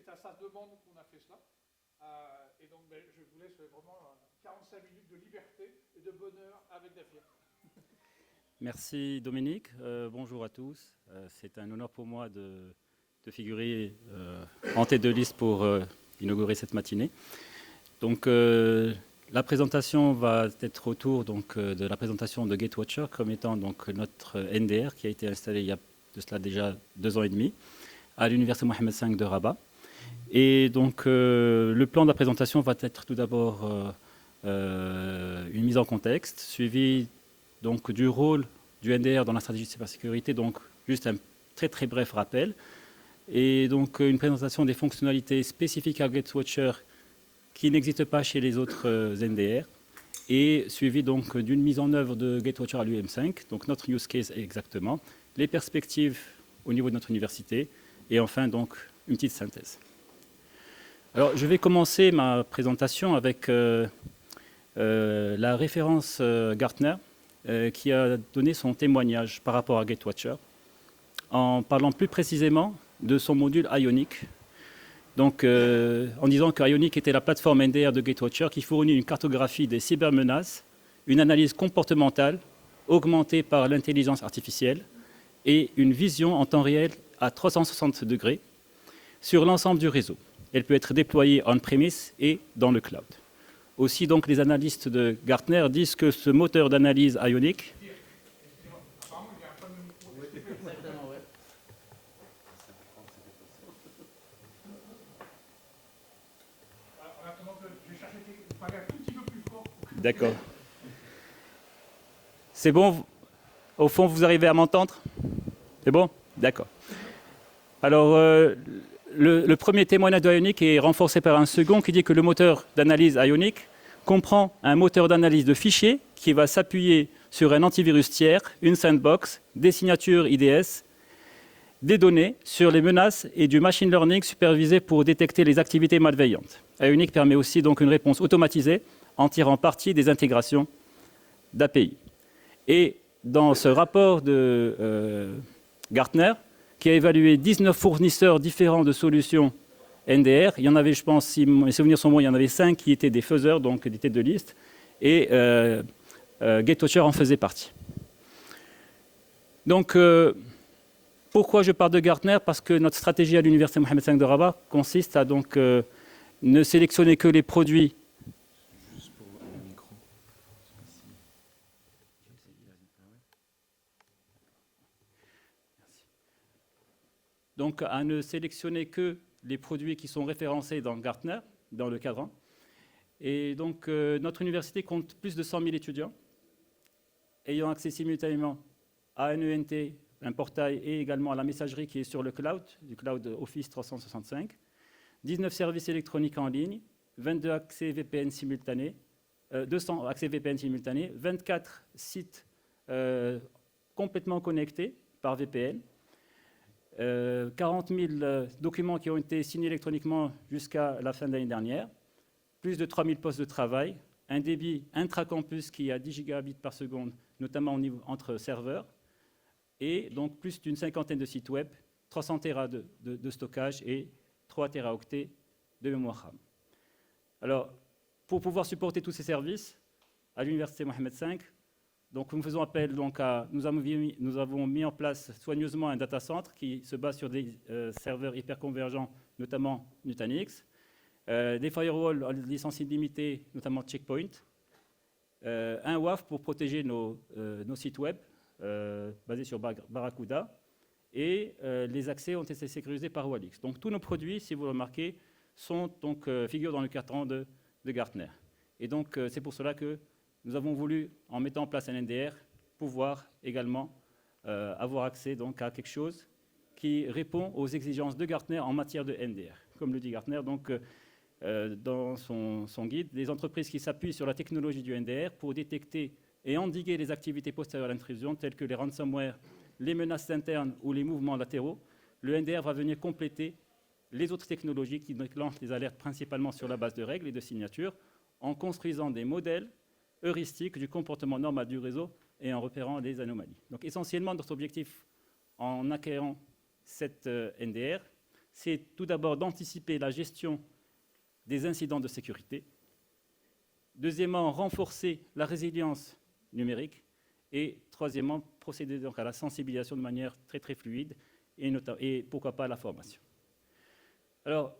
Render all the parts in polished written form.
c'est à sa demande qu'on a fait cela. Et donc, je vous laisse vraiment 45 minutes de liberté et de bonheur avec Dafir. Merci Dominique, bonjour à tous. C'est un honneur pour moi de figurer en tête de liste pour inaugurer cette matinée. Donc la présentation va être autour donc, de la présentation de Gatewatcher comme étant donc, notre NDR qui a été installé il y a de cela déjà 2 ans et demi à l'université Mohamed V de Rabat. Et donc le plan de la présentation va être tout d'abord une mise en contexte, suivie donc, du rôle du NDR dans la stratégie de cybersécurité, donc juste un très très bref rappel, et donc une présentation des fonctionnalités spécifiques à Gatewatcher qui n'existent pas chez les autres NDR, et suivi donc d'une mise en œuvre de Gatewatcher à l'UM5, donc notre use case exactement, les perspectives au niveau de notre université, et enfin donc une petite synthèse. Alors je vais commencer ma présentation avec la référence Gartner, qui a donné son témoignage par rapport à Gatewatcher, en parlant plus précisément de son module Ionic. Donc, en disant que Ionic était la plateforme NDR de Gatewatcher qui fournit une cartographie des cybermenaces, une analyse comportementale augmentée par l'intelligence artificielle et une vision en temps réel à 360 degrés sur l'ensemble du réseau. Elle peut être déployée on-premise et dans le cloud. Aussi, donc, les analystes de Gartner disent que ce moteur d'analyse Ionic... D'accord. C'est bon? Au fond, vous arrivez à m'entendre? C'est bon? D'accord. Alors, le premier témoignage d'Ionic est renforcé par un second qui dit que le moteur d'analyse Ionic comprend un moteur d'analyse de fichiers qui va s'appuyer sur un antivirus tiers, une sandbox, des signatures IDS, des données sur les menaces et du machine learning supervisé pour détecter les activités malveillantes. Ionic permet aussi donc une réponse automatisée en tirant parti des intégrations d'API. Et dans ce rapport de Gartner, qui a évalué 19 fournisseurs différents de solutions NDR, il y en avait, je pense, si mes souvenirs sont bons, il y en avait 5 qui étaient des faiseurs, donc des têtes de liste, et Gatewatcher en faisait partie. Donc, pourquoi je parle de Gartner? Parce que notre stratégie à l'université Mohamed V de Rabat consiste à donc ne sélectionner que les produits. Donc, à ne sélectionner que les produits qui sont référencés dans Gartner, dans le cadran. Et donc, notre université compte plus de 100 000 étudiants, ayant accès simultanément à un ENT, un portail, et également à la messagerie qui est sur le cloud, du cloud Office 365, 19 services électroniques en ligne, 22 accès VPN simultanés, 200 accès VPN simultanés, 24 sites complètement connectés par VPN, 40 000 documents qui ont été signés électroniquement jusqu'à la fin de l'année dernière, plus de 3 000 postes de travail, un débit intracampus qui est à 10 gigabits par seconde, notamment au niveau, entre serveurs, et donc plus d'une cinquantaine de sites web, 300 Tera de stockage et 3 Teraoctets de mémoire RAM. Alors, pour pouvoir supporter tous ces services, à l'université Mohamed V, donc nous faisons appel donc à, nous avons mis en place soigneusement un data center qui se base sur des serveurs hyperconvergents, notamment Nutanix, des firewalls en licence illimitée, notamment Checkpoint, un WAF pour protéger nos sites web basés sur Barracuda, et les accès ont été sécurisés par Walix. Donc tous nos produits, si vous remarquez, figurent dans le cadran de Gartner. Et donc c'est pour cela que nous avons voulu, en mettant en place un NDR, pouvoir également avoir accès donc, à quelque chose qui répond aux exigences de Gartner en matière de NDR. Comme le dit Gartner donc, dans son guide, les entreprises qui s'appuient sur la technologie du NDR pour détecter et endiguer les activités postérieures à l'intrusion, telles que les ransomware, les menaces internes ou les mouvements latéraux, le NDR va venir compléter les autres technologies qui déclenchent les alertes principalement sur la base de règles et de signatures, en construisant des modèles heuristiques du comportement normal du réseau et en repérant les anomalies. Donc essentiellement, notre objectif en acquérant cette NDR, c'est tout d'abord d'anticiper la gestion des incidents de sécurité. Deuxièmement, renforcer la résilience numérique. Et troisièmement, procéder donc à la sensibilisation de manière très, très fluide et pourquoi pas à la formation. Alors,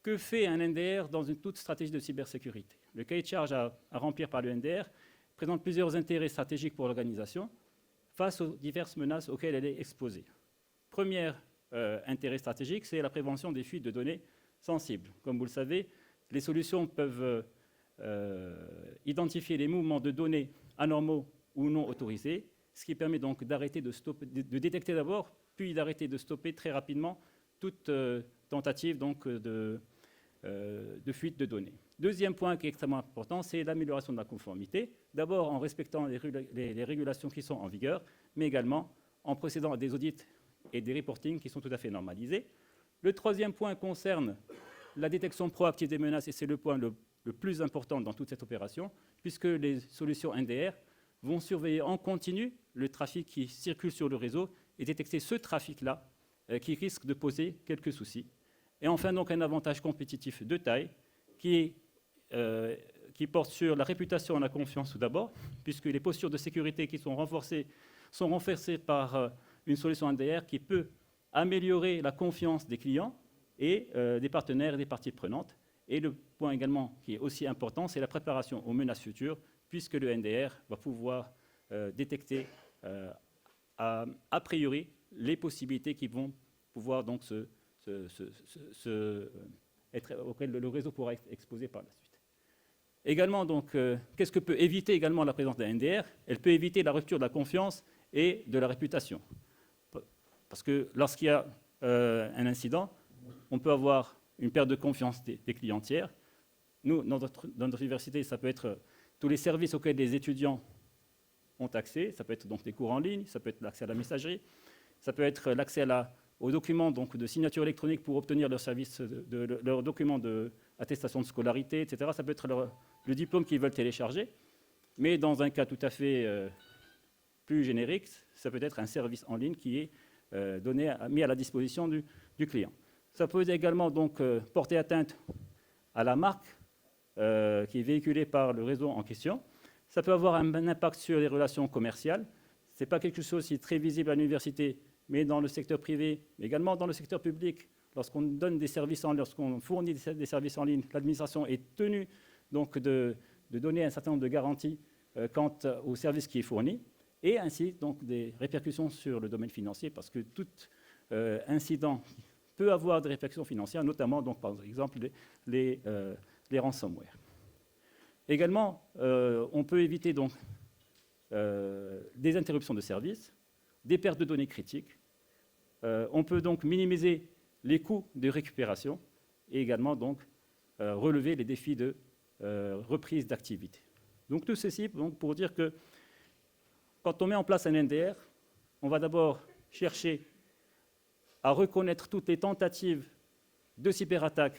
que fait un NDR dans une toute stratégie de cybersécurité? Le cahier de charge à remplir par le NDR présente plusieurs intérêts stratégiques pour l'organisation face aux diverses menaces auxquelles elle est exposée. Premier intérêt stratégique, c'est la prévention des fuites de données sensibles. Comme vous le savez, les solutions peuvent identifier les mouvements de données anormaux ou non autorisés, ce qui permet donc d'arrêter de détecter d'abord, puis d'arrêter de stopper très rapidement toute tentative donc, de fuite de données. Deuxième point qui est extrêmement important, c'est l'amélioration de la conformité. D'abord en respectant les régulations qui sont en vigueur, mais également en procédant à des audits et des reportings qui sont tout à fait normalisés. Le troisième point concerne la détection proactive des menaces, et c'est le point le plus important dans toute cette opération, puisque les solutions NDR vont surveiller en continu le trafic qui circule sur le réseau et détecter ce trafic-là qui risque de poser quelques soucis. Et enfin, donc, un avantage compétitif de taille qui porte sur la réputation et la confiance tout d'abord, puisque les postures de sécurité qui sont renforcées par une solution NDR qui peut améliorer la confiance des clients et des partenaires et des parties prenantes. Et le point également qui est aussi important, c'est la préparation aux menaces futures, puisque le NDR va pouvoir détecter a priori les possibilités qui vont pouvoir donc auxquelles le réseau pourra être exposé par la suite. Également, donc, qu'est-ce que peut éviter également la présence d'un NDR? Elle peut éviter la rupture de la confiance et de la réputation. Parce que lorsqu'il y a un incident, on peut avoir une perte de confiance des clients tiers. Nous, dans notre université, ça peut être tous les services auxquels les étudiants ont accès. Ça peut être donc des cours en ligne, ça peut être l'accès à la messagerie, ça peut être l'accès aux documents donc, de signature électronique pour obtenir leur service, leurs documents d'attestation de scolarité, etc. Ça peut être le diplôme qu'ils veulent télécharger. Mais dans un cas tout à fait plus générique, ça peut être un service en ligne qui est mis à la disposition du client. Ça peut également donc, porter atteinte à la marque qui est véhiculée par le réseau en question. Ça peut avoir un impact sur les relations commerciales. Ce n'est pas quelque chose qui est très visible à l'université, mais dans le secteur privé, mais également dans le secteur public. Lorsqu'on donne des services en ligne, lorsqu'on fournit des services en ligne, l'administration est tenue donc, de donner un certain nombre de garanties quant au service qui est fourni, et ainsi donc, des répercussions sur le domaine financier, parce que tout incident peut avoir des répercussions financières, notamment, donc, par exemple, les ransomware. Également, on peut éviter donc, des interruptions de service, des pertes de données critiques. On peut donc minimiser les coûts de récupération et également donc, relever les défis de reprise d'activité. Donc tout ceci donc, pour dire que quand on met en place un NDR, on va d'abord chercher à reconnaître toutes les tentatives de cyberattaque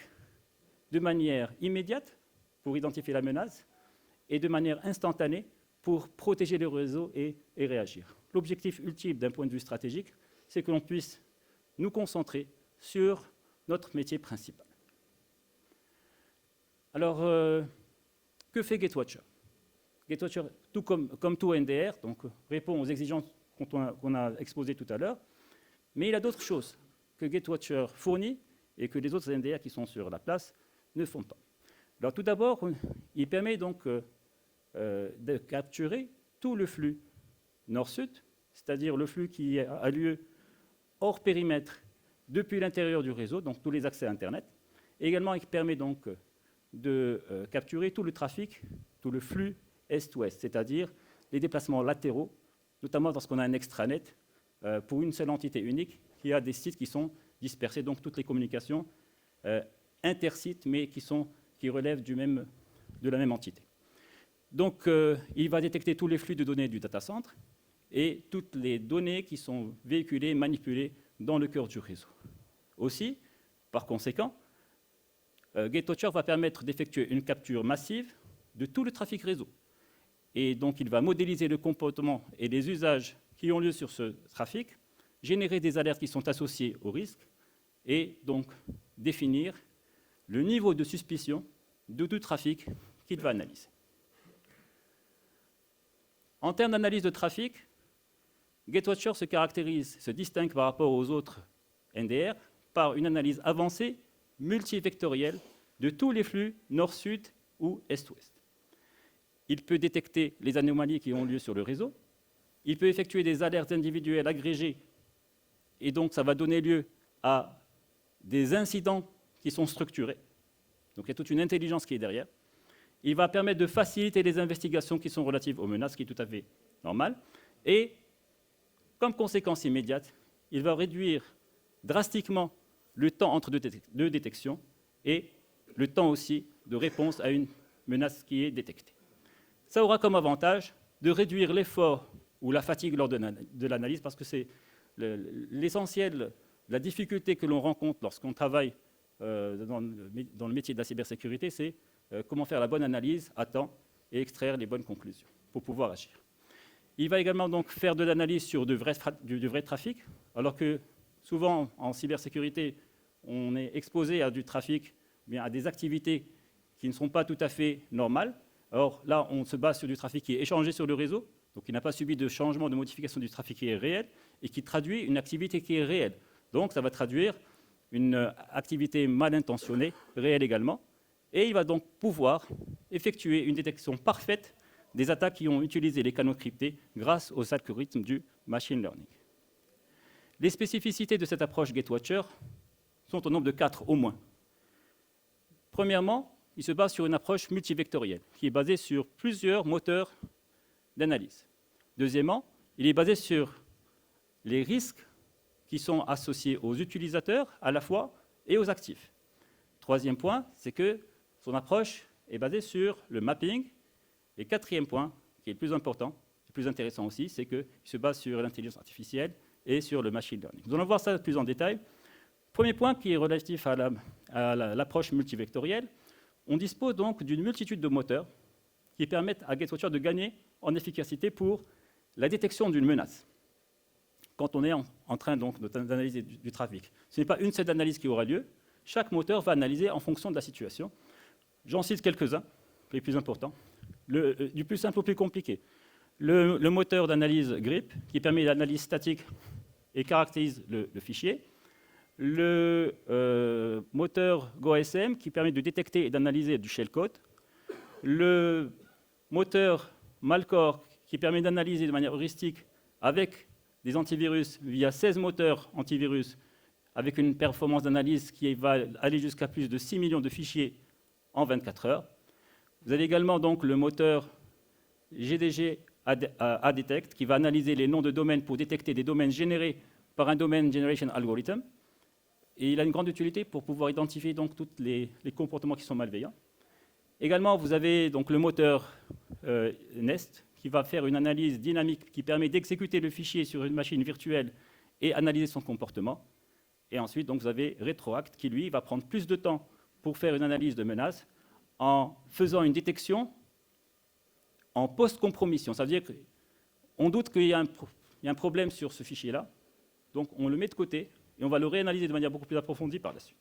de manière immédiate pour identifier la menace et de manière instantanée pour protéger le réseau et réagir. L'objectif ultime d'un point de vue stratégique, c'est que l'on puisse nous concentrer sur notre métier principal. Alors, que fait Gatewatcher? Gatewatcher, tout comme tout NDR, donc, répond aux exigences qu'on a exposées tout à l'heure, mais il y a d'autres choses que Gatewatcher fournit et que les autres NDR qui sont sur la place ne font pas. Alors, tout d'abord, il permet donc de capturer tout le flux nord-sud, c'est-à-dire le flux qui a lieu hors périmètre depuis l'intérieur du réseau, donc tous les accès à Internet. Et également, il permet donc de capturer tout le trafic, tout le flux est-ouest, c'est-à-dire les déplacements latéraux, notamment lorsqu'on a un extranet pour une seule entité unique qui a des sites qui sont dispersés, donc toutes les communications intersites, mais qui relèvent de la même entité. Donc, il va détecter tous les flux de données du data center et toutes les données qui sont véhiculées, manipulées dans le cœur du réseau. Aussi, par conséquent, Gatewatcher va permettre d'effectuer une capture massive de tout le trafic réseau. Et donc, il va modéliser le comportement et les usages qui ont lieu sur ce trafic générer des alertes qui sont associées au risque et donc définir le niveau de suspicion de tout trafic qu'il va analyser. En termes d'analyse de trafic, GateWatcher se distingue par rapport aux autres NDR par une analyse avancée multivectorielle de tous les flux nord-sud ou est-ouest. Il peut détecter les anomalies qui ont lieu sur le réseau, il peut effectuer des alertes individuelles agrégées, et donc ça va donner lieu à des incidents qui sont structurés. Donc il y a toute une intelligence qui est derrière. Il va permettre de faciliter les investigations qui sont relatives aux menaces, ce qui est tout à fait normal. Et comme conséquence immédiate, il va réduire drastiquement le temps entre deux détections et le temps aussi de réponse à une menace qui est détectée. Ça aura comme avantage de réduire l'effort ou la fatigue lors de l'analyse, parce que c'est l'essentiel, la difficulté que l'on rencontre lorsqu'on travaille dans le métier de la cybersécurité, c'est comment faire la bonne analyse à temps et extraire les bonnes conclusions pour pouvoir agir. Il va également donc faire de l'analyse sur du vrai trafic, alors que souvent en cybersécurité, on est exposé à du trafic, bien à des activités qui ne sont pas tout à fait normales. Or là, on se base sur du trafic qui est échangé sur le réseau, donc qui n'a pas subi de changement, de modification du trafic qui est réel, et qui traduit une activité qui est réelle. Donc ça va traduire une activité mal intentionnée, réelle également, et il va donc pouvoir effectuer une détection parfaite des attaques qui ont utilisé les canaux cryptés grâce aux algorithmes du machine learning. Les spécificités de cette approche GateWatcher sont au nombre de 4 au moins. Premièrement, il se base sur une approche multivectorielle qui est basée sur plusieurs moteurs d'analyse. Deuxièmement, il est basé sur les risques qui sont associés aux utilisateurs à la fois et aux actifs. Troisième point, c'est que son approche est basée sur le mapping. Et quatrième point, qui est le plus important, le plus intéressant aussi, c'est qu'il se base sur l'intelligence artificielle et sur le machine learning. Nous allons voir ça plus en détail. Premier point qui est relatif à l'approche multivectorielle, on dispose donc d'une multitude de moteurs qui permettent à GateWatcher de gagner en efficacité pour la détection d'une menace, quand on est en train d'analyser du trafic. Ce n'est pas une seule analyse qui aura lieu, chaque moteur va analyser en fonction de la situation. J'en cite quelques-uns, les plus importants, du plus simple au plus compliqué. Le moteur d'analyse GRIP, qui permet l'analyse statique et caractérise le fichier. Le moteur GoSM, qui permet de détecter et d'analyser du shellcode. Le moteur Malcore, qui permet d'analyser de manière heuristique avec des antivirus via 16 moteurs antivirus, avec une performance d'analyse qui va aller jusqu'à plus de 6 millions de fichiers en 24 heures. Vous avez également donc le moteur GDG ADetect, qui va analyser les noms de domaines pour détecter des domaines générés par un Domain Generation Algorithm. Et il a une grande utilité pour pouvoir identifier donc tous les comportements qui sont malveillants. Également, vous avez donc le moteur Nest, qui va faire une analyse dynamique qui permet d'exécuter le fichier sur une machine virtuelle et analyser son comportement. Et ensuite, donc, vous avez RetroAct, qui lui va prendre plus de temps pour faire une analyse de menace en faisant une détection en post-compromission. Ça veut dire qu'on doute qu'il y a un problème sur ce fichier-là, donc on le met de côté et on va le réanalyser de manière beaucoup plus approfondie par la suite.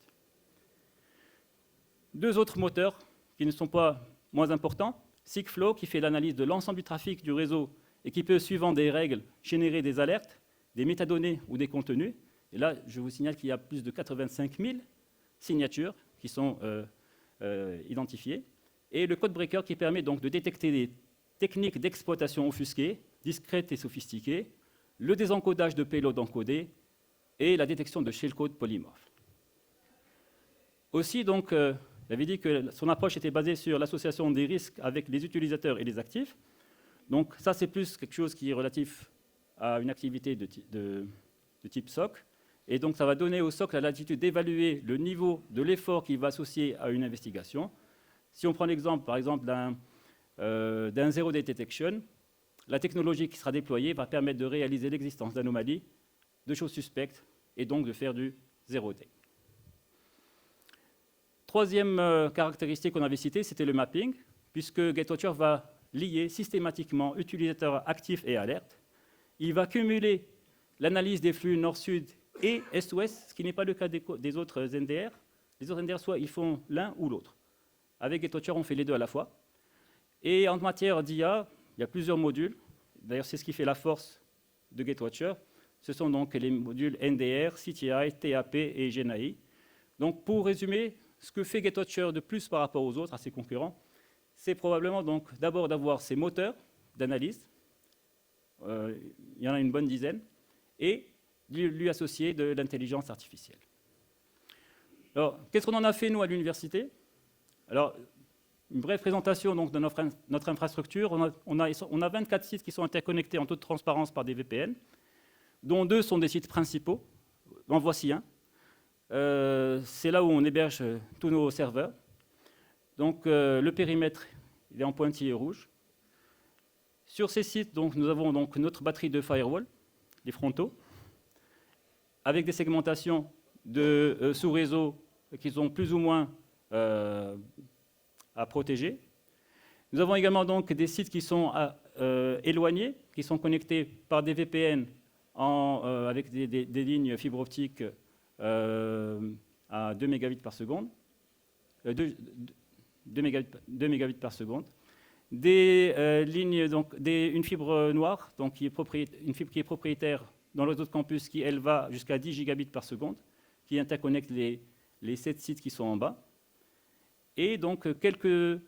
Deux autres moteurs qui ne sont pas moins importants, Seekflow, qui fait l'analyse de l'ensemble du trafic du réseau et qui peut, suivant des règles, générer des alertes, des métadonnées ou des contenus. Et là, je vous signale qu'il y a plus de 85 000 signatures qui sont identifiées. Et le Codebreaker, qui permet donc de détecter des techniques d'exploitation offusquées, discrètes et sophistiquées, le désencodage de payload encodés et la détection de shellcode polymorphe. Aussi, donc, j'avais dit que son approche était basée sur l'association des risques avec les utilisateurs et les actifs. Donc ça, c'est plus quelque chose qui est relatif à une activité de type SOC. Et donc, ça va donner au SOC la latitude d'évaluer le niveau de l'effort qu'il va associer à une investigation. Si on prend l'exemple, par exemple, d'un Zero Day Detection, la technologie qui sera déployée va permettre de réaliser l'existence d'anomalies, de choses suspectes, et donc de faire du Zero Day. Troisième caractéristique qu'on avait citée, c'était le mapping, puisque GateWatcher va lier systématiquement utilisateurs actifs et alertes. Il va cumuler l'analyse des flux nord-sud et est-ouest, ce qui n'est pas le cas des autres NDR. Les autres NDR, soit ils font l'un ou l'autre. Avec GateWatcher, on fait les deux à la fois. Et en matière d'IA, il y a plusieurs modules. D'ailleurs, c'est ce qui fait la force de GateWatcher. Ce sont donc les modules NDR, CTI, TAP et GNAI. Donc, pour résumer, ce que fait GateWatcher de plus par rapport aux autres, à ses concurrents, c'est probablement donc d'abord d'avoir ses moteurs d'analyse. Il y en a une bonne dizaine. Et lui associer de l'intelligence artificielle. Alors, qu'est-ce qu'on en a fait, nous, à l'université? Alors, une brève présentation donc, de notre infrastructure. On a 24 sites qui sont interconnectés en toute transparence par des VPN, dont 2 sont des sites principaux. En voici un. C'est là où on héberge tous nos serveurs. Donc, le périmètre, il est en pointillé rouge. Sur ces sites, donc, nous avons donc notre batterie de firewall, les frontaux, avec des segmentations de sous-réseaux qui sont plus ou moins à protéger. Nous avons également donc des sites qui sont éloignés, qui sont connectés par des VPN avec des lignes fibre optique à 2 mégabits par seconde, 2 mégabits par seconde, des lignes, donc une fibre noire, donc une fibre qui est propriétaire dans le réseau de campus, qui elle va jusqu'à 10 gigabits par seconde, qui interconnecte les 7 sites qui sont en bas. Et donc quelques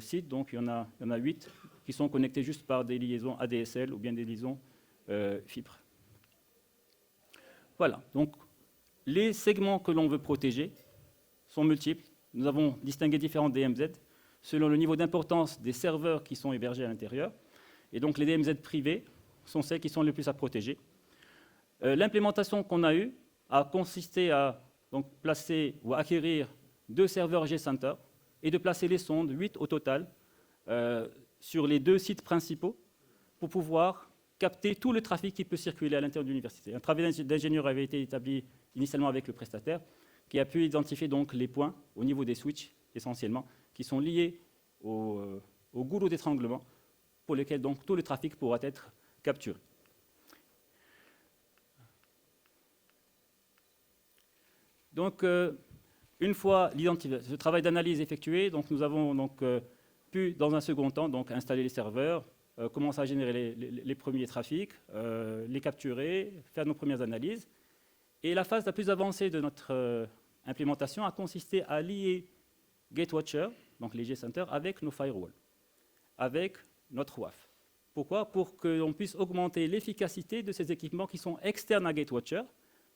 sites, donc il y en a 8, qui sont connectés juste par des liaisons ADSL ou bien des liaisons fibre. Voilà, donc les segments que l'on veut protéger sont multiples. Nous avons distingué différents DMZ selon le niveau d'importance des serveurs qui sont hébergés à l'intérieur. Et donc les DMZ privés sont celles qui sont les plus à protéger. L'implémentation qu'on a eue a consisté à donc, placer ou acquérir 2 serveurs G-Center et de placer les sondes, 8 au total, sur les 2 sites principaux pour pouvoir capter tout le trafic qui peut circuler à l'intérieur de l'université. Un travail d'ingénieur avait été établi initialement avec le prestataire qui a pu identifier donc les points au niveau des switches essentiellement qui sont liés au goulot d'étranglement pour lesquels donc tout le trafic pourra être capturé. Donc, une fois ce travail d'analyse effectué, donc nous avons donc, pu, dans un second temps, donc, installer les serveurs, commencer à générer les premiers trafics, les capturer, faire nos premières analyses. Et la phase la plus avancée de notre implémentation a consisté à lier GateWatcher, donc les G-Center, avec nos firewalls, avec notre WAF. Pourquoi? Pour que l'on puisse augmenter l'efficacité de ces équipements qui sont externes à GateWatcher,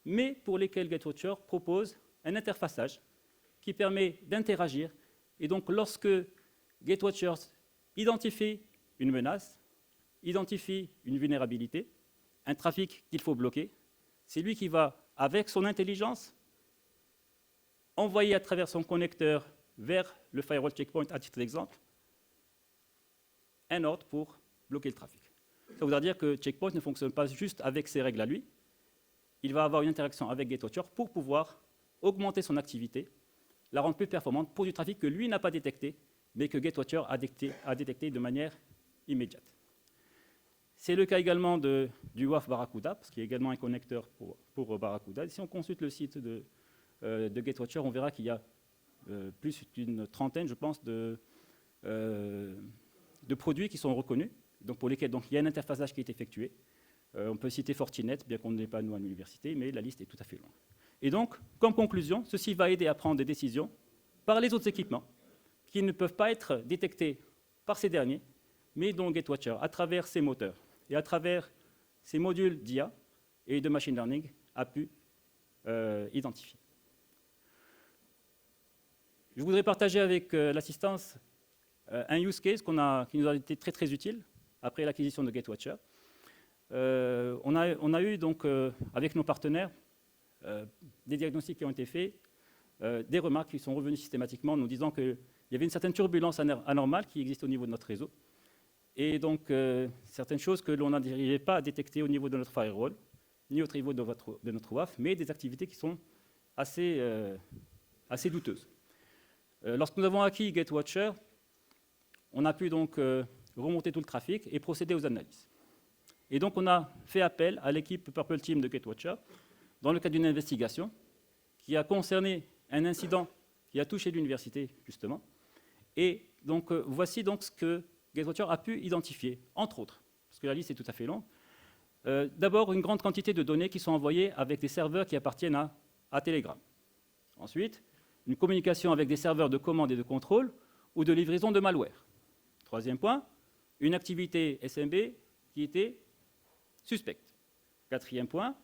mais pour lesquels GateWatcher propose un interfaçage qui permet d'interagir. Et donc, lorsque GateWatcher identifie une menace, identifie une vulnérabilité, un trafic qu'il faut bloquer, c'est lui qui va, avec son intelligence, envoyer à travers son connecteur vers le firewall checkpoint, à titre d'exemple, un ordre pour bloquer le trafic. Ça voudra dire que checkpoint ne fonctionne pas juste avec ses règles à lui, il va avoir une interaction avec GateWatcher pour pouvoir augmenter son activité, la rendre plus performante pour du trafic que lui n'a pas détecté, mais que GateWatcher a détecté de manière immédiate. C'est le cas également du WAF Barracuda, parce qu'il y a également un connecteur pour Barracuda. Si on consulte le site de GateWatcher, on verra qu'il y a plus d'une trentaine, je pense, de produits qui sont reconnus, donc pour lesquels il y a un interfaçage qui est effectué. On peut citer Fortinet, bien qu'on ne l'ait pas nous à l'université, mais la liste est tout à fait longue. Et donc, comme conclusion, ceci va aider à prendre des décisions par les autres équipements qui ne peuvent pas être détectés par ces derniers, mais dont GateWatcher, à travers ses moteurs et à travers ses modules d'IA et de machine learning, a pu identifier. Je voudrais partager avec l'assistance un use case qui nous a été très très utile après l'acquisition de GateWatcher. On a eu donc avec nos partenaires des diagnostics qui ont été faits, des remarques qui sont revenues systématiquement nous disant qu'il y avait une certaine turbulence anormale qui existe au niveau de notre réseau et donc certaines choses que l'on n'arrivait pas à détecter au niveau de notre firewall ni au niveau de notre WAF, mais des activités qui sont assez douteuses. Lorsque nous avons acquis GateWatcher, on a pu donc remonter tout le trafic et procéder aux analyses. Et donc, on a fait appel à l'équipe Purple Team de Gatewatcher dans le cadre d'une investigation qui a concerné un incident qui a touché l'université, justement. Et donc, voici donc ce que Gatewatcher a pu identifier, entre autres, parce que la liste est tout à fait longue. D'abord, une grande quantité de données qui sont envoyées avec des serveurs qui appartiennent à Telegram. Ensuite, une communication avec des serveurs de commande et de contrôle ou de livraison de malware. Troisième point, une activité SMB qui était suspecte. Quatrième point,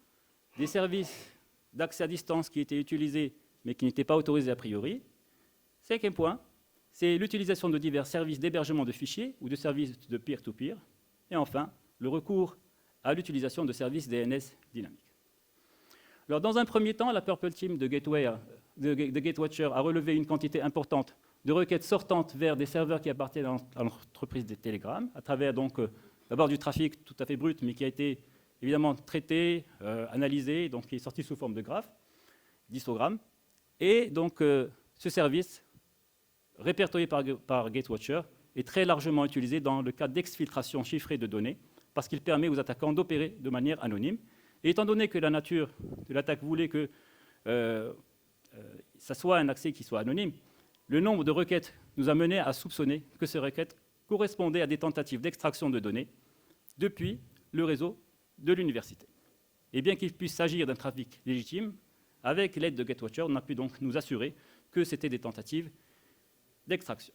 des services d'accès à distance qui étaient utilisés mais qui n'étaient pas autorisés a priori. Cinquième point, c'est l'utilisation de divers services d'hébergement de fichiers ou de services de peer-to-peer. Et enfin, le recours à l'utilisation de services DNS dynamiques. Alors, dans un premier temps, la Purple Team de Gatewatcher a relevé une quantité importante de requêtes sortantes vers des serveurs qui appartiennent à l'entreprise des Telegram, à travers donc d'abord du trafic tout à fait brut, mais qui a été évidemment traité, analysé, donc qui est sorti sous forme de graphes, d'histogrammes. Et donc ce service, répertorié par Gatewatcher, est très largement utilisé dans le cadre d'exfiltration chiffrée de données, parce qu'il permet aux attaquants d'opérer de manière anonyme. Et étant donné que la nature de l'attaque voulait que ça soit un accès qui soit anonyme, le nombre de requêtes nous a mené à soupçonner que ces requêtes correspondaient à des tentatives d'extraction de données depuis le réseau de l'université. Et bien qu'il puisse s'agir d'un trafic légitime, avec l'aide de Gatewatcher, on a pu donc nous assurer que c'était des tentatives d'extraction.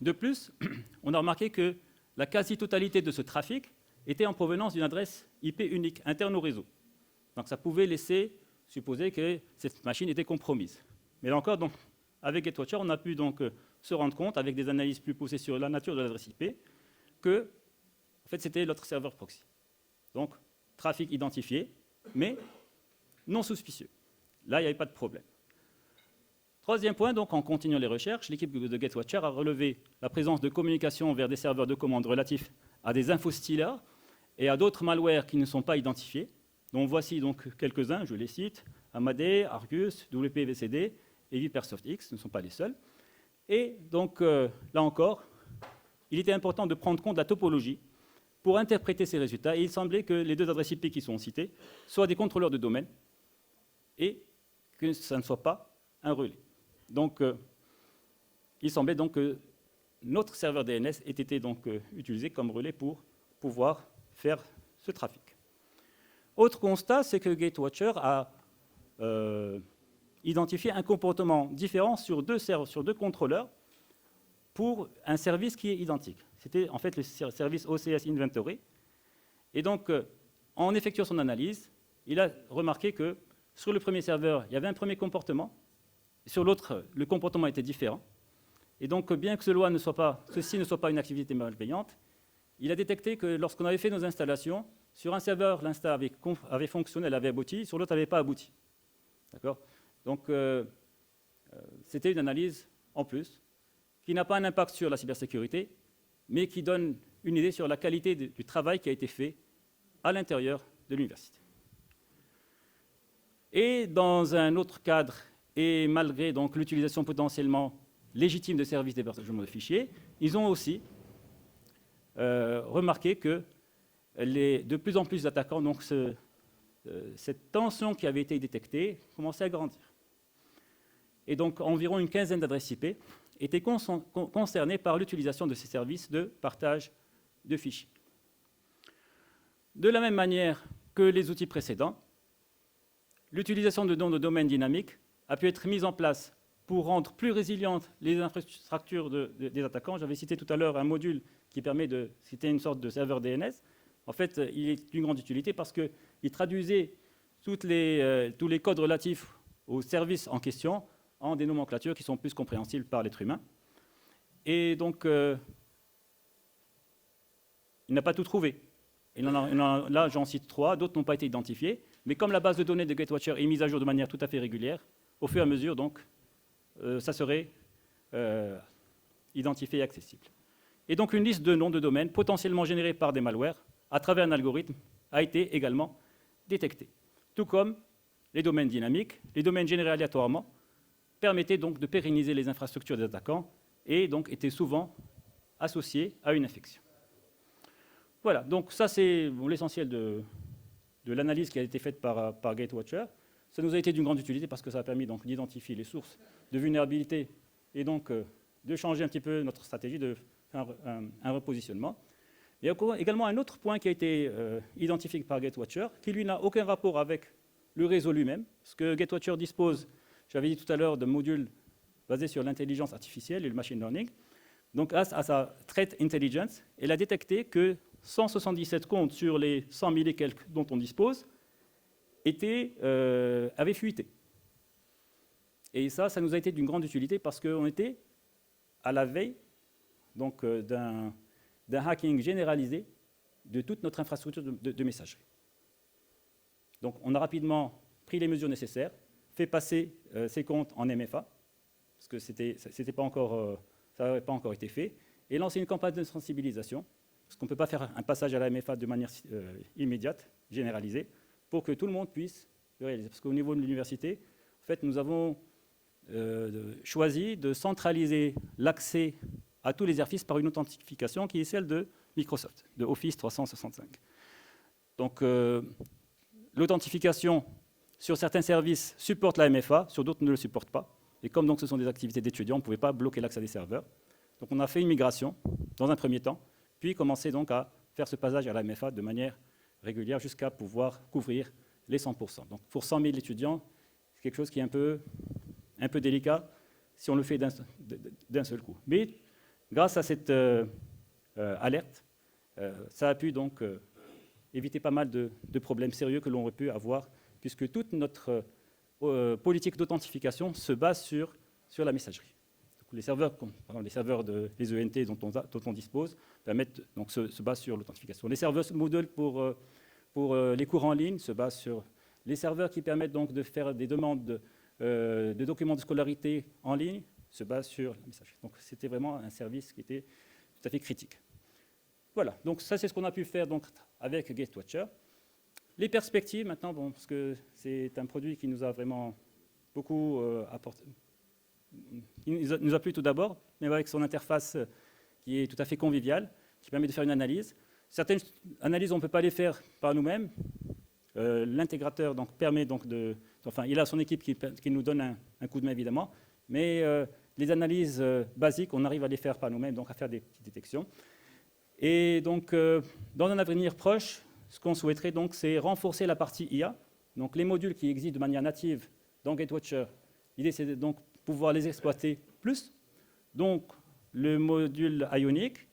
De plus, on a remarqué que la quasi-totalité de ce trafic était en provenance d'une adresse IP unique interne au réseau. Donc ça pouvait laisser supposer que cette machine était compromise. Mais là encore, donc, avec Gatewatcher, on a pu donc se rendre compte, avec des analyses plus poussées sur la nature de l'adresse IP, que en fait, c'était notre serveur proxy. Donc, trafic identifié, mais non suspicieux. Là, il n'y avait pas de problème. Troisième point, donc, en continuant les recherches, l'équipe de Gatewatcher a relevé la présence de communications vers des serveurs de commande relatifs à des infostealers et à d'autres malwares qui ne sont pas identifiés. Donc, voici donc quelques-uns, je les cite, Amadé, Argus, WPVCD et ViperSoftX, ne sont pas les seuls. Et donc, là encore, il était important de prendre compte de la topologie pour interpréter ces résultats. Et il semblait que les deux adresses IP qui sont citées soient des contrôleurs de domaine et que ça ne soit pas un relais. Donc, il semblait donc que notre serveur DNS ait été donc utilisé comme relais pour pouvoir faire ce trafic. Autre constat, c'est que Gatewatcher a identifié un comportement différent sur deux contrôleurs pour un service qui est identique. C'était en fait le service OCS Inventory. Et donc, en effectuant son analyse, il a remarqué que sur le premier serveur, il y avait un premier comportement, et sur l'autre, le comportement était différent. Et donc, bien que ceci ne soit pas une activité malveillante, il a détecté que lorsqu'on avait fait nos installations, sur un serveur, l'insta avait fonctionné, elle avait abouti, sur l'autre, elle n'avait pas abouti. D'accord ? Donc, c'était une analyse en plus, qui n'a pas un impact sur la cybersécurité, mais qui donne une idée sur la qualité du travail qui a été fait à l'intérieur de l'université. Et dans un autre cadre, et malgré donc l'utilisation potentiellement légitime de services d'hébergement de fichiers, ils ont aussi remarqué que de plus en plus d'attaquants, donc cette tension qui avait été détectée, commençait à grandir. Et donc environ une quinzaine d'adresses IP étaient concernées par l'utilisation de ces services de partage de fichiers. De la même manière que les outils précédents, l'utilisation de noms de domaine dynamiques a pu être mise en place pour rendre plus résilientes les infrastructures des attaquants. J'avais cité tout à l'heure un module qui permet de citer une sorte de serveur DNS. En fait, il est d'une grande utilité parce qu'il traduisait tous les codes relatifs aux services en question en des nomenclatures qui sont plus compréhensibles par l'être humain. Et donc, il n'a pas tout trouvé. Là, j'en cite 3, d'autres n'ont pas été identifiés. Mais comme la base de données de Gatewatcher est mise à jour de manière tout à fait régulière, au fur et à mesure, donc, ça serait identifié et accessible. Et donc, une liste de noms de domaines potentiellement générés par des malwares à travers un algorithme a été également détectée. Tout comme les domaines dynamiques, les domaines générés aléatoirement, permettaient donc de pérenniser les infrastructures des attaquants et donc étaient souvent associés à une infection. Voilà, donc ça c'est l'essentiel de l'analyse qui a été faite par Gatewatcher. Ça nous a été d'une grande utilité parce que ça a permis donc d'identifier les sources de vulnérabilité et donc de changer un petit peu notre stratégie, de faire un repositionnement. Il y a également un autre point qui a été identifié par Gatewatcher, qui lui n'a aucun rapport avec le réseau lui-même, parce que Gatewatcher dispose, j'avais dit tout à l'heure, de modules basés sur l'intelligence artificielle et le machine learning. Donc, grâce à sa threat intelligence, elle a détecté que 177 comptes sur les 100 000 et quelques dont on dispose avaient fuité. Et ça nous a été d'une grande utilité parce qu'on était à la veille donc, d'un hacking généralisé de toute notre infrastructure de messagerie. Donc, on a rapidement pris les mesures nécessaires, fait passer ces comptes en MFA, parce que ça n'avait pas encore été fait, et lancé une campagne de sensibilisation, parce qu'on ne peut pas faire un passage à la MFA de manière immédiate, généralisée, pour que tout le monde puisse le réaliser. Parce qu'au niveau de l'université, en fait, nous avons choisi de centraliser l'accès à tous les exercices par une authentification qui est celle de Microsoft, de Office 365. Donc, l'authentification sur certains services supporte la MFA, sur d'autres ne le supporte pas. Et comme donc ce sont des activités d'étudiants, on ne pouvait pas bloquer l'accès des serveurs. Donc on a fait une migration dans un premier temps, puis commencé donc à faire ce passage à la MFA de manière régulière jusqu'à pouvoir couvrir les 100%. Donc pour 100 000 étudiants, c'est quelque chose qui est un peu délicat si on le fait d'un seul coup. Mais grâce à cette alerte, ça a pu donc éviter pas mal de problèmes sérieux que l'on aurait pu avoir, puisque toute notre politique d'authentification se base sur la messagerie. Donc les serveurs les ENT dont on dispose permettent donc se basent sur l'authentification. Les serveurs Moodle pour les cours en ligne se basent sur les serveurs qui permettent donc de faire des demandes de documents de scolarité en ligne se basent sur la messagerie. Donc c'était vraiment un service qui était tout à fait critique. Voilà, donc ça c'est ce qu'on a pu faire donc avec Gatewatcher. Les perspectives maintenant, bon, parce que c'est un produit qui nous a vraiment beaucoup apporté. Il nous a plu tout d'abord, mais avec son interface qui est tout à fait conviviale, qui permet de faire une analyse. Certaines analyses, on ne peut pas les faire par nous-mêmes. L'intégrateur donc, permet donc il a son équipe qui nous donne un coup de main évidemment, mais les analyses basiques, on arrive à les faire par nous-mêmes, donc à faire des petites détections. Et donc, dans un avenir proche, ce qu'on souhaiterait, donc, c'est renforcer la partie IA. Donc, les modules qui existent de manière native dans Gatewatcher, l'idée, c'est de donc, pouvoir les exploiter plus. Donc, le module Ionic,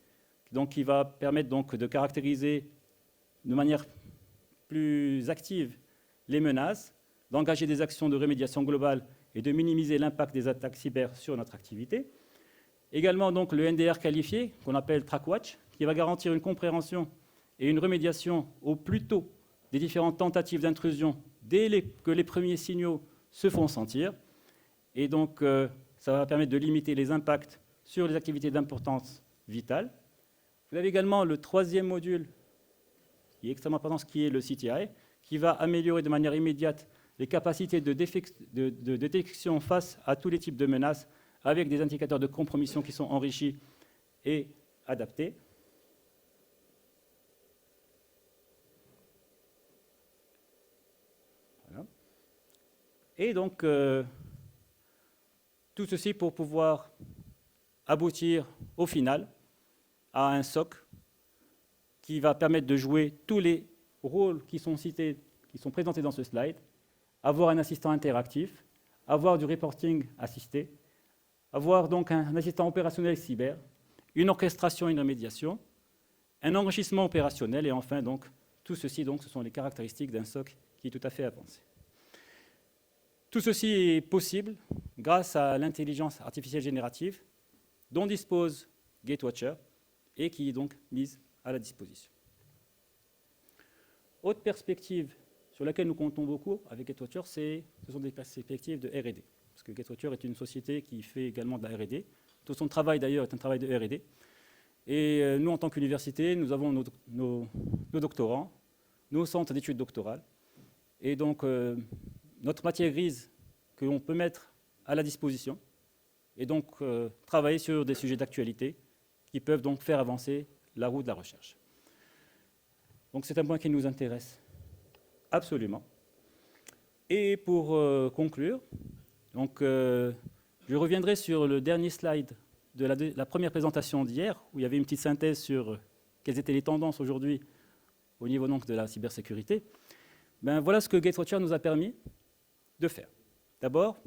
donc, qui va permettre donc, de caractériser de manière plus active les menaces, d'engager des actions de remédiation globale et de minimiser l'impact des attaques cyber sur notre activité. Également, donc, le NDR qualifié, qu'on appelle TrackWatch, qui va garantir une compréhension et une remédiation au plus tôt des différentes tentatives d'intrusion dès que les premiers signaux se font sentir. Et donc, ça va permettre de limiter les impacts sur les activités d'importance vitale. Vous avez également le troisième module, qui est extrêmement important, qui est le CTI, qui va améliorer de manière immédiate les capacités de détection face à tous les types de menaces, avec des indicateurs de compromission qui sont enrichis et adaptés. Voilà. Et donc, tout ceci pour pouvoir aboutir au final à un SOC qui va permettre de jouer tous les rôles qui sont cités, qui sont présentés dans ce slide, avoir un assistant interactif, avoir du reporting assisté, avoir donc un assistant opérationnel cyber, une orchestration et une remédiation, un enrichissement opérationnel et enfin donc tout ceci, donc, ce sont les caractéristiques d'un SOC qui est tout à fait avancé. Tout ceci est possible grâce à l'intelligence artificielle générative dont dispose Gatewatcher et qui est donc mise à la disposition. Autre perspective sur laquelle nous comptons beaucoup avec Gatewatcher, ce sont des perspectives de R&D. Parce que Gatewatcher est une société qui fait également de la R&D. Tout son travail d'ailleurs est un travail de R&D. Et nous, en tant qu'université, nous avons nos doctorants, nos centres d'études doctorales. Et donc, notre matière grise que l'on peut mettre à la disposition et donc travailler sur des sujets d'actualité qui peuvent donc faire avancer la roue de la recherche. Donc c'est un point qui nous intéresse absolument. Et pour conclure, donc, je reviendrai sur le dernier slide de la première présentation d'hier, où il y avait une petite synthèse sur quelles étaient les tendances aujourd'hui au niveau donc, de la cybersécurité. Ben, voilà ce que Gatewatcher nous a permis de faire. D'abord,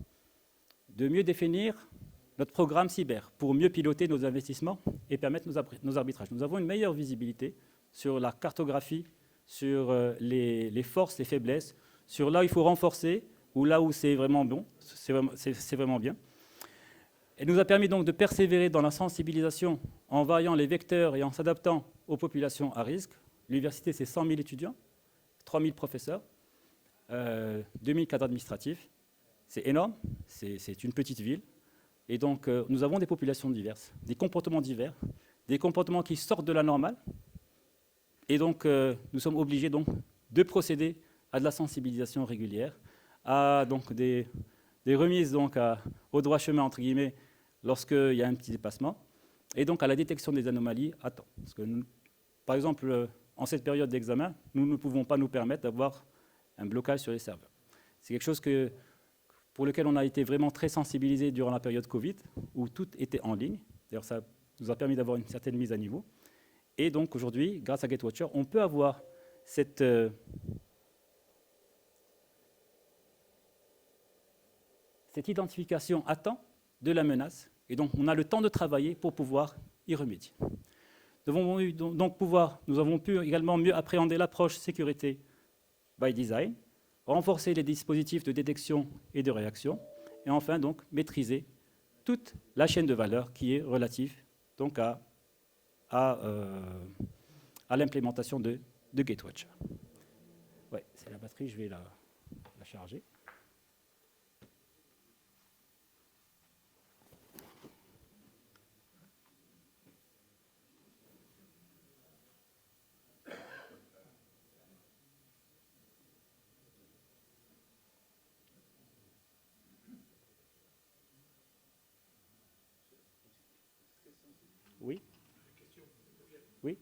de mieux définir notre programme cyber pour mieux piloter nos investissements et permettre nos arbitrages. Nous avons une meilleure visibilité sur la cartographie, sur les forces, les faiblesses, sur là où il faut renforcer ou là où c'est vraiment bon, c'est vraiment bien. Elle nous a permis donc de persévérer dans la sensibilisation en variant les vecteurs et en s'adaptant aux populations à risque. L'université, c'est 100 000 étudiants, 3 000 professeurs, 2 000 cadres administratifs. C'est énorme, c'est une petite ville. Et donc, nous avons des populations diverses, des comportements divers, des comportements qui sortent de la normale. Et donc, nous sommes obligés donc, de procéder à de la sensibilisation régulière, à donc, des remises donc, au droit chemin, entre guillemets, lorsqu'il y a un petit dépassement, et donc à la détection des anomalies à temps. Parce que nous, par exemple, en cette période d'examen, nous ne pouvons pas nous permettre d'avoir un blocage sur les serveurs. C'est quelque chose pour lequel on a été vraiment très sensibilisé durant la période Covid, où tout était en ligne. D'ailleurs, ça nous a permis d'avoir une certaine mise à niveau. Et donc aujourd'hui, grâce à Gatewatcher, on peut avoir cette identification à temps de la menace. Et donc, on a le temps de travailler pour pouvoir y remédier. Nous avons pu également mieux appréhender l'approche sécurité by design, renforcer les dispositifs de détection et de réaction, et enfin, donc, maîtriser toute la chaîne de valeur qui est relative donc, à l'implémentation de Gatewatcher. Ouais, c'est la batterie, je vais la charger. Oui. Oui.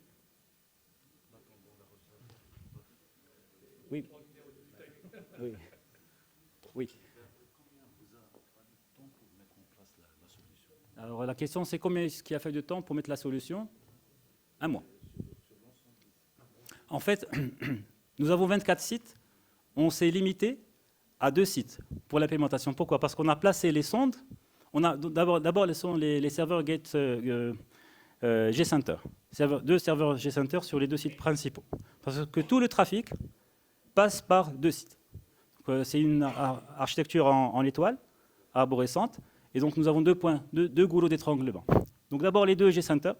Oui. Oui. Oui. Alors la question c'est combien est-ce qu'il a fait de temps pour mettre la solution? 1 mois. En fait, nous avons 24 sites. On s'est limité à 2 sites pour l'implémentation. Pourquoi? Parce qu'on a placé les sondes. On a d'abord les serveurs G-Center. 2 serveurs G-Center sur les 2 sites principaux. Parce que tout le trafic passe par 2 sites. C'est une architecture en étoile, arborescente. Et donc nous avons 2 points, 2 goulots d'étranglement. Donc d'abord les 2 G-Center.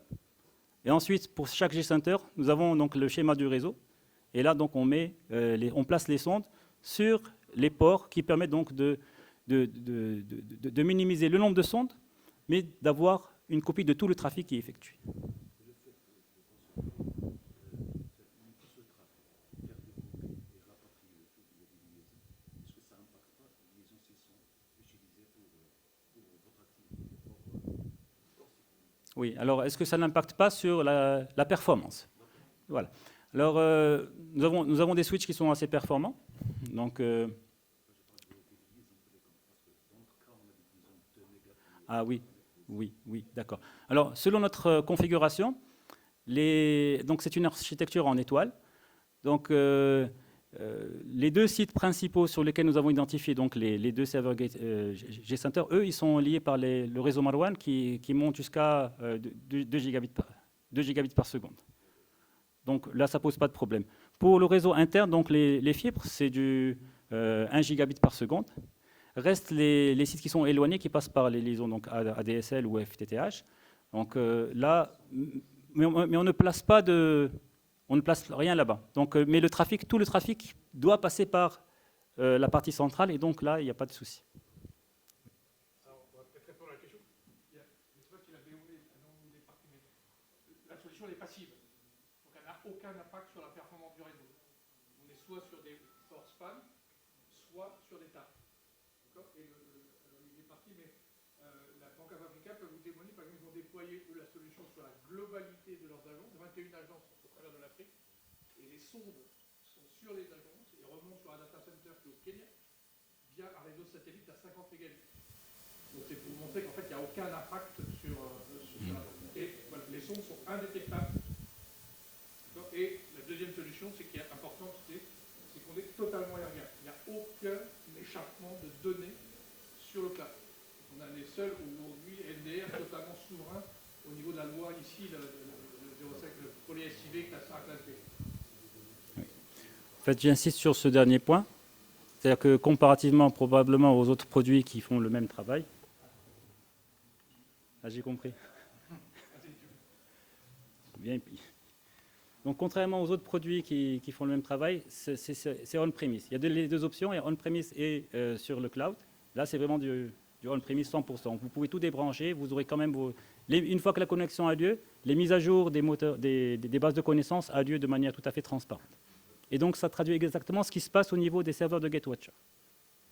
Et ensuite, pour chaque G-Center, nous avons donc le schéma du réseau. Et là, donc, on place les sondes sur les ports qui permettent donc de minimiser le nombre de sondes, mais d'avoir une copie de tout le trafic qui est effectué. Oui, alors est-ce que ça n'impacte pas sur la performance? Voilà. Alors, nous avons des switches qui sont assez performants. Donc, ah oui, d'accord. Alors, selon notre configuration, donc c'est une architecture en étoile. Donc, les 2 sites principaux sur lesquels nous avons identifié donc les 2 serveurs G-Center, eux, ils sont liés par le réseau Marwan qui monte jusqu'à 2 gigabits par seconde. Donc là, ça ne pose pas de problème. Pour le réseau interne, donc les fibres, c'est du 1 gigabit par seconde. Restent les sites qui sont éloignés, qui passent par les liaisons donc ADSL ou FTTH. Donc là, mais on ne place rien là-bas. Donc, mais tout le trafic doit passer par la partie centrale, et donc là, il n'y a pas de souci. Alors, on va peut-être répondre à la question. Je ne sais pas s'il a déroulé les parties, mais la solution est passive. Donc, elle n'a aucun impact sur la performance du réseau. On est soit sur des force span, soit sur des tables. Et il est parti, mais la Banque of Africa peut vous témoigner, par exemple, ils ont déployé la solution sur la globalité de leurs agences, 21 agences au travers de l'Afrique, et les sondes sont sur les agences et remontent sur un data center qui est au Kenya via un réseau satellite à 50 mégabits. Donc c'est pour vous montrer qu'en fait, il n'y a aucun impact sur la zone. Et voilà, les sondes sont indétectables. Et la deuxième solution, c'est qui est importante, c'est qu'on est totalement aérien. Il n'y a aucun échappement de données sur le cloud. On a les seuls aujourd'hui LDR totalement souverains au niveau de la loi ici, le 05, le poly-SIV classe A, classe B. Oui. En fait, j'insiste sur ce dernier point. C'est-à-dire que comparativement probablement aux autres produits qui font le même travail, ah, j'ai compris. Bien. Donc, contrairement aux autres produits qui font le même travail, c'est on-premise. Il y a les deux options, il y a on-premise et sur le cloud. Là, c'est vraiment du on-premise 100%. Vous pouvez tout débrancher, vous aurez quand même une fois que la connexion a lieu, les mises à jour des moteurs, des bases de connaissances a lieu de manière tout à fait transparente. Et donc, ça traduit exactement ce qui se passe au niveau des serveurs de GateWatcher.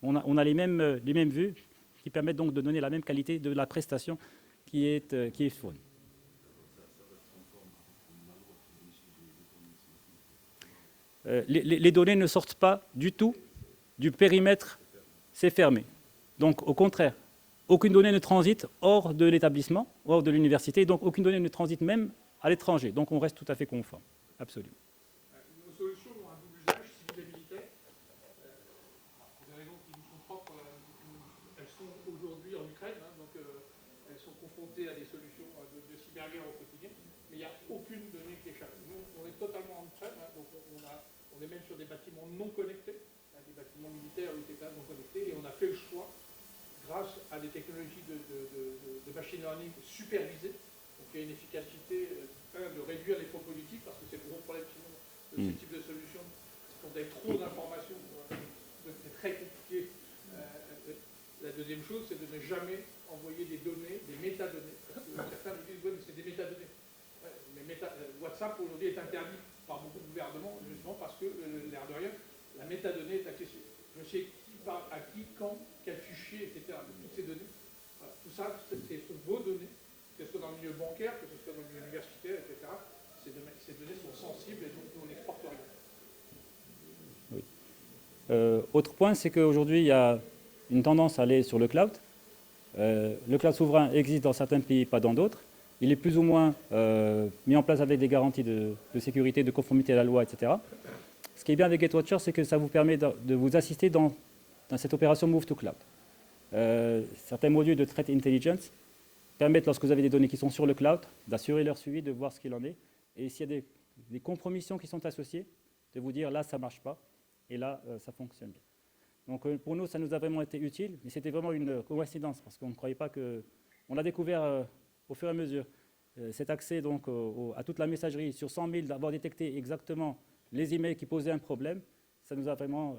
On a les mêmes vues qui permettent donc de donner la même qualité de la prestation qui est fournie. Les données ne sortent pas du tout du périmètre, c'est fermé. Donc, au contraire, aucune donnée ne transite hors de l'établissement, hors de l'université, donc aucune donnée ne transite même à l'étranger. Donc, on reste tout à fait conforme, absolument. Nos solutions ont un double usage, civil et militaire. Pour des raisons qui nous sont propres, elles sont aujourd'hui en Ukraine, donc elles sont confrontées à des solutions de cyberguerre au quotidien, mais il n'y a aucune donnée qui échappe. Nous, on est totalement en Ukraine, donc on est même sur des bâtiments non connectés, des bâtiments militaires ou etc. non connectés, et on a fait le choix, grâce à des technologies de machine learning supervisées, donc il y a une efficacité, de réduire les faux positifs, parce que c'est le gros problème sinon de ce type de solution, quand il y a trop d'informations, c'est très compliqué. La deuxième chose, c'est de ne jamais envoyer des données, des métadonnées. Certains me disent, oui, mais c'est des métadonnées. Mais WhatsApp aujourd'hui est interdit par beaucoup de gouvernements, justement parce que, l'air de rien, la métadonnée est accessible. Je sais qui parle à qui, quand, quel fichier, etc. Toutes ces données. Voilà. Tout ça, ce sont vos données, que ce soit dans le milieu bancaire, que ce soit dans le milieu universitaire, etc. Ces données sont sensibles et donc nous, on n'exporte rien. Oui. Autre point, c'est qu'aujourd'hui, il y a une tendance à aller sur le cloud. Le cloud souverain existe dans certains pays, pas dans d'autres. Il est plus ou moins mis en place avec des garanties de sécurité, de conformité à la loi, etc. Ce qui est bien avec GateWatcher, c'est que ça vous permet de vous assister dans cette opération Move to Cloud. Certains modules de Threat Intelligence permettent, lorsque vous avez des données qui sont sur le cloud, d'assurer leur suivi, de voir ce qu'il en est. Et s'il y a des compromissions qui sont associées, de vous dire là, ça ne marche pas, et là, ça fonctionne bien. Donc pour nous, ça nous a vraiment été utile, mais c'était vraiment une coïncidence, parce qu'on ne croyait pas que... On l'a découvert au fur et à mesure. Cet accès donc, à toute la messagerie, sur 100 000, d'avoir détecté exactement les emails qui posaient un problème, ça nous a vraiment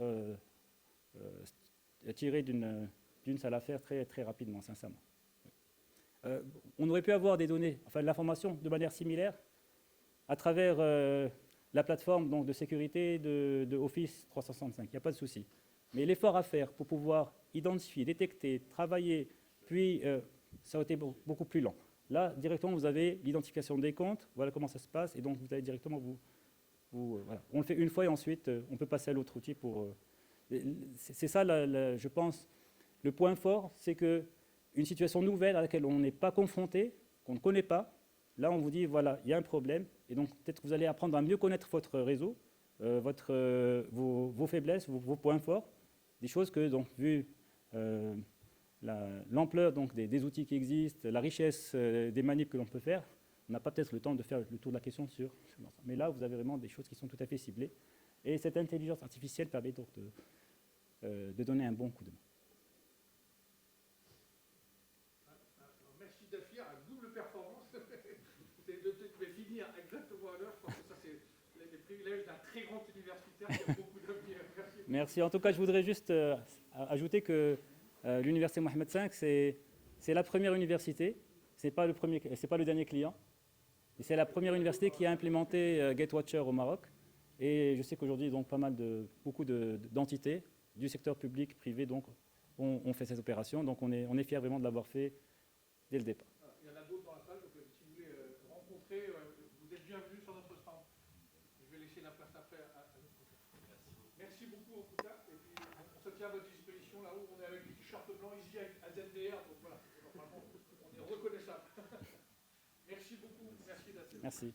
tiré d'une sale affaire très, très rapidement, sincèrement. On aurait pu avoir des données, enfin de l'information de manière similaire à travers la plateforme donc, de sécurité de Office 365, il n'y a pas de souci. Mais l'effort à faire pour pouvoir identifier, détecter, travailler, puis ça aurait été beaucoup plus lent. Là, directement, vous avez l'identification des comptes, voilà comment ça se passe, et donc vous allez directement voilà. On le fait une fois et ensuite on peut passer à l'autre outil pour... c'est ça, je pense, le point fort, c'est qu'une situation nouvelle à laquelle on n'est pas confronté, qu'on ne connaît pas, là on vous dit, voilà, il y a un problème, et donc peut-être que vous allez apprendre à mieux connaître votre réseau, vos faiblesses, vos points forts, des choses que, donc, vu l'ampleur donc, des outils qui existent, la richesse des manips que l'on peut faire, on n'a pas peut-être le temps de faire le tour de la question sur l'ensemble. Mais là, vous avez vraiment des choses qui sont tout à fait ciblées. Et cette intelligence artificielle permet donc de donner un bon coup de main. Merci Dafir, à double performance. De finir exactement à l'heure. Je pense que ça, c'est les privilèges d'un très grand universitaire qui a beaucoup d'avenir. Merci. Merci. En tout cas, je voudrais juste ajouter que l'université Mohamed V, c'est la première université. Ce n'est pas le dernier client. Et c'est la première université qui a implémenté GateWatcher au Maroc. Et je sais qu'aujourd'hui, donc, beaucoup d'entités du secteur public, privé, donc, ont fait cette opération. Donc on est fiers vraiment de l'avoir fait dès le départ. Il y en a d'autres dans la salle, donc si vous voulez rencontrer, vous êtes bienvenus sur notre stand. Je vais laisser la place après aussi à votre disposition, là-haut, on est avec des t-shirts blancs ici à ZDR, donc voilà, normalement, on est reconnaissable. Merci beaucoup, merci d'être. Merci.